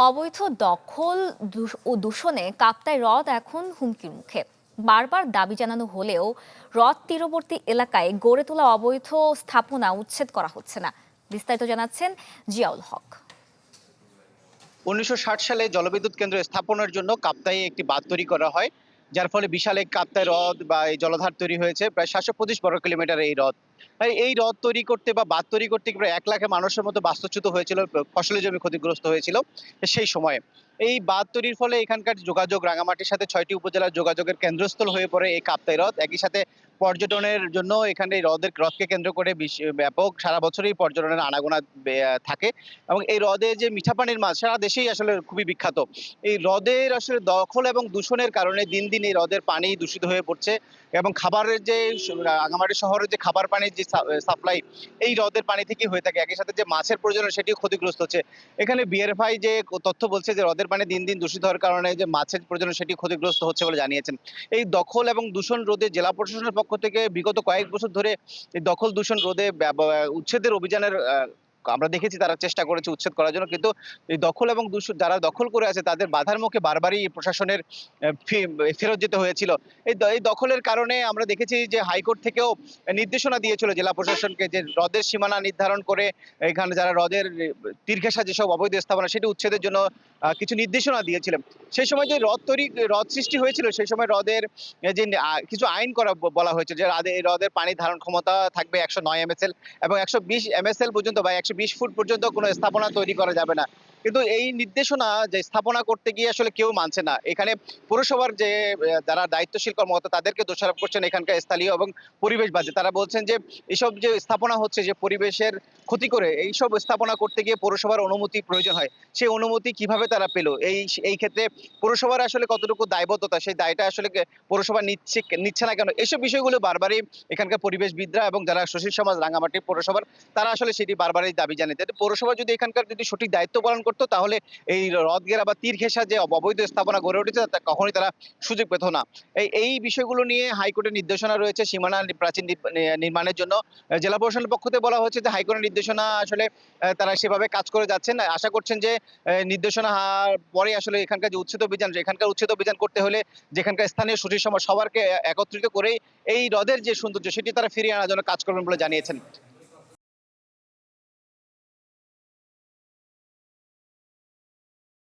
অবৈধ দখল ও দূষণে কাপ্তাই হ্রদ এখন হুমকির মুখে। বারবার দাবি জানানো হলেও হ্রদ তীরবর্তী এলাকায় গড়ে তোলা অবৈধ স্থাপনা উচ্ছেদ করা হচ্ছে না। বিস্তারিত জানাচ্ছেন জিয়াউল হক। ১৯৬০ সালে জলবিদ্যুৎ কেন্দ্র স্থাপনের জন্য কাপ্তাইয়ে একটি বাঁধ তৈরি করা হয়, যার ফলে বিশাল এক কাপ্তাই হ্রদ বা এই জলাধার তৈরি হয়েছে। প্রায় ৭২৫ বর্গ কিলোমিটার এই হ্রদ। এই হ্রদ তৈরি করতে বা বাঁধ তৈরি করতে প্রায় ১ লাখ মানুষের মতো বাস্তুচ্যুত হয়েছিল, ফসলি জমি ক্ষতিগ্রস্ত হয়েছিল সেই সময়ে। এই বাঁধ তৈরির ফলে এখানকার যোগাযোগ রাঙামাটির সাথে ৬টি উপজেলার যোগাযোগের কেন্দ্রস্থল হয়ে পড়ে এই কাপ্তাই হ্রদ। একই সাথে পর্যটনের জন্য এখানে এই হ্রদকে কেন্দ্র করে ব্যাপক সারা বছরই পর্যটনের আনাগোনা থাকে। এবং এই হ্রদে যে মিঠা পানির মাছ সারা দেশেই আসলে খুবই বিখ্যাত। এই হ্রদের আসলে দখল এবং দূষণের কারণে দিন দিন এই হ্রদের পানি দূষিত হয়ে পড়ছে এবং খাবারের যে রাঙামাটি শহরের যে খাবার পানির যে সাপ্লাই এই হ্রদের পানি থেকেই হয়ে থাকে। একই সাথে যে মাছের প্রয়োজন সেটিও ক্ষতিগ্রস্ত হচ্ছে। এখানে বিএরএফআই যে তথ্য বলছে যে হ্রদের পানি দিন দিন দূষিত হওয়ার কারণে যে মাছের প্রয়োজন সেটি ক্ষতিগ্রস্ত হচ্ছে বলে জানিয়েছেন। এই দখল এবং দূষণ রোধে জেলা প্রশাসনের পক্ষ থেকে বিগত কয়েক বছর ধরে এই দখল দূষণ রোধে উচ্ছেদের অভিযানের আমরা দেখেছি তারা চেষ্টা করেছে উচ্ছেদ করার জন্য, কিন্তু এই দখল এবং যারা দখল করে আছে তাদের বাধার মুখে বারবারই প্রশাসনের ফেরত যেতে হয়েছিল। এই দখলের কারণে আমরা দেখেছি যে হাইকোর্ট থেকেও নির্দেশনা দিয়েছিল জেলা প্রশাসনকে যে হ্রদের সীমানা নির্ধারণ করে এখানে যারা হ্রদের তীর ঘেঁষা যেসব অবৈধ স্থাপনা সেটি উচ্ছেদের জন্য কিছু নির্দেশনা দিয়েছিলেন। সেই সময় যে হ্রদ সৃষ্টি হয়েছিল সেই সময় হ্রদের যে কিছু আইন করা বলা হয়েছে যে এই হ্রদের পানি ধারণ ক্ষমতা থাকবে ১০৯ এমএসএল এবং ১২০ এমএসএল পর্যন্ত বা ১২০ ফুট পর্যন্ত কোনো স্থাপনা তৈরি করা যাবে না। কিন্তু এই নির্দেশনা যে স্থাপনা করতে গিয়ে আসলে কেউ মানছে না। এখানে পৌরসভার যে যারা দায়িত্বশীল কর্মকর্তা তাদেরকে দোষারোপ করছেন এখানকার স্থানীয় এবং পরিবেশবাদী। তারা বলছেন যে এসব যে স্থাপনা হচ্ছে যে পরিবেশের ক্ষতি করে এইসব স্থাপনা করতে গিয়ে পৌরসভার অনুমতি প্রয়োজন হয়। সেই অনুমতি কিভাবে তারা পেল? এই ক্ষেত্রে পৌরসভার আসলে কতটুকু দায়বদ্ধতা সেই দায়টা আসলে পৌরসভা নিচ্ছে না কেন? এসব বিষয়গুলো বারবারই এখানকার পরিবেশবিদরা এবং যারা সুশীল সমাজ রাঙামাটি পৌরসভার তারা আসলে সেটি বারবারই দাবি জানাতেন। পৌরসভা যদি এখানকার যদি সঠিক দায়িত্ব পালন করতো তাহলে এই হ্রদ ঘেরা বা তীর ঘেঁষা যে অবৈধ স্থাপনা গড়ে উঠেছে তা কখনোই তারা সুযোগ পেত না। এই বিষয়গুলো নিয়ে হাইকোর্টের নির্দেশনা রয়েছে সীমানা প্রাচীর নির্মাণের জন্য। জেলা প্রশাসনের পক্ষ থেকে বলা হচ্ছে যে হাইকোর্টের নির্দেশনা আসলে তারা সেভাবে কাজ করে যাচ্ছেন। আশা করছেন যে নির্দেশনা পরে আসলে এখানকার উচ্ছেদ অভিযান করতে হলে যেখানকার স্থানীয় সুশীল সমাজ সবারকে একত্রিত করেই এই হ্রদের যে সৌন্দর্য সেটি তারা ফিরিয়ে আনার জন্য কাজ করবেন বলে জানিয়েছেন।